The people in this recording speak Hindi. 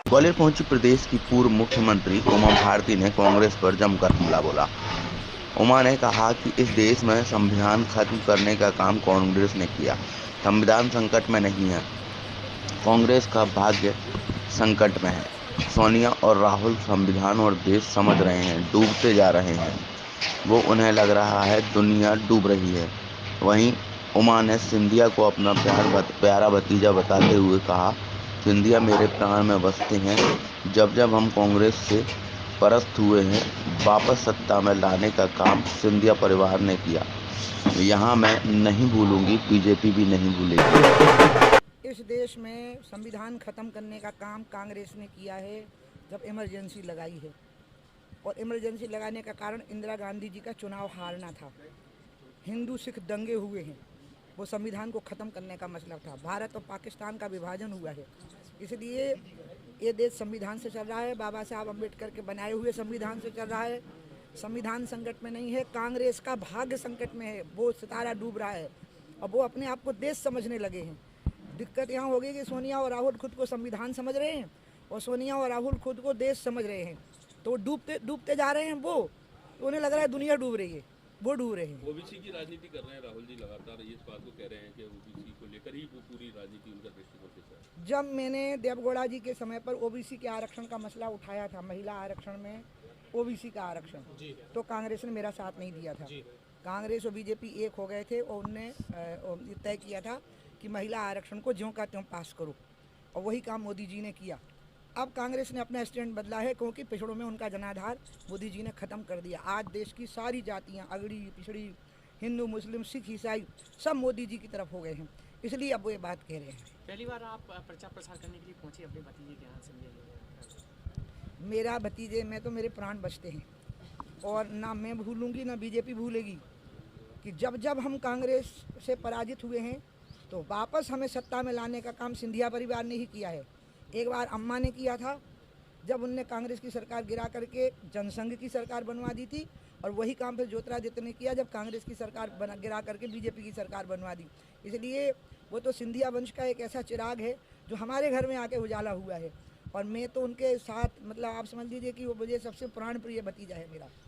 ग्वालियर पहुंची प्रदेश की पूर्व मुख्यमंत्री उमा भारती ने कांग्रेस पर जमकर हमला बोला। उमा ने कहा कि इस देश में संविधान खत्म करने का काम कांग्रेस ने किया। संविधान संकट में नहीं है, कांग्रेस का भाग्य संकट में है। सोनिया और राहुल संविधान और देश समझ रहे हैं, डूबते जा रहे हैं। वो उन्हें लग रहा है दुनिया डूब रही है। वहीं उमा ने सिंधिया को अपना प्यारा भतीजा बताते हुए कहा, सिंधिया मेरे प्राण में बसते हैं। जब जब हम कांग्रेस से परास्त हुए हैं, वापस सत्ता में लाने का काम सिंधिया परिवार ने किया। यहाँ मैं नहीं भूलूंगी, बीजेपी भी नहीं भूलेगी। इस देश में संविधान ख़त्म करने का काम कांग्रेस ने किया है जब इमरजेंसी लगाई है। और इमरजेंसी लगाने का कारण इंदिरा गांधी जी का चुनाव हारना था। हिंदू सिख दंगे हुए हैं, वो संविधान को ख़त्म करने का मतलब था। भारत और पाकिस्तान का विभाजन हुआ है, इसलिए ये देश संविधान से चल रहा है। बाबा साहब अम्बेडकर के बनाए हुए संविधान से चल रहा है। संविधान संकट में नहीं है, कांग्रेस का भाग्य संकट में है। वो सितारा डूब रहा है और वो अपने आप को देश समझने लगे हैं। दिक्कत यहाँ होगी कि सोनिया और राहुल खुद को संविधान समझ रहे हैं और सोनिया और राहुल खुद को देश समझ रहे हैं, तो डूबते डूबते जा रहे हैं। वो तो उन्हें लग रहा है दुनिया डूब रही है, वो डूब रहे हैं। ओबीसी की राजनीति कर रहे हैं राहुल जी, लगातार इस बात को कह रहे हैं कि ओबीसी को लेकर ही वो पूरी राजनीति उनका दृष्टिकोण कैसा है। जब मैंने देवगौड़ा जी के समय पर ओबीसी के आरक्षण का मसला उठाया था, महिला आरक्षण में ओबीसी का आरक्षण, तो कांग्रेस ने मेरा साथ नहीं दिया था। कांग्रेस और बीजेपी एक हो गए थे और उनने तय किया था कि महिला आरक्षण को ज्यों का त्यों पास करो, और वही काम मोदी जी ने किया। अब कांग्रेस ने अपना स्टैंड बदला है, क्योंकि पिछड़ों में उनका जनाधार मोदी जी ने ख़त्म कर दिया। आज देश की सारी जातियाँ, अगड़ी पिछड़ी, हिंदू मुस्लिम सिख ईसाई, सब मोदी जी की तरफ हो गए हैं, इसलिए अब वो ये बात कह रहे हैं। पहली बार आप प्रचार प्रसार करने के लिए पहुंचे अपने भतीजे के यहाँ से। मेरा भतीजे में तो मेरे प्राण बचते हैं, और ना मैं भूलूंगी ना बीजेपी भूलेगी कि जब जब हम कांग्रेस से पराजित हुए हैं तो वापस हमें सत्ता में लाने का काम सिंधिया परिवार ने ही किया है। एक बार अम्मा ने किया था, जब उनने कांग्रेस की सरकार गिरा करके जनसंघ की सरकार बनवा दी थी, और वही काम फिर ज्योतिरादित्य ने किया जब कांग्रेस की सरकार गिरा करके बीजेपी की सरकार बनवा दी। इसलिए वो तो सिंधिया वंश का एक ऐसा चिराग है जो हमारे घर में आके उजाला हुआ है, और मैं तो उनके साथ, मतलब आप समझ लीजिए कि वो मुझे सबसे प्राण प्रिय भतीजा है मेरा।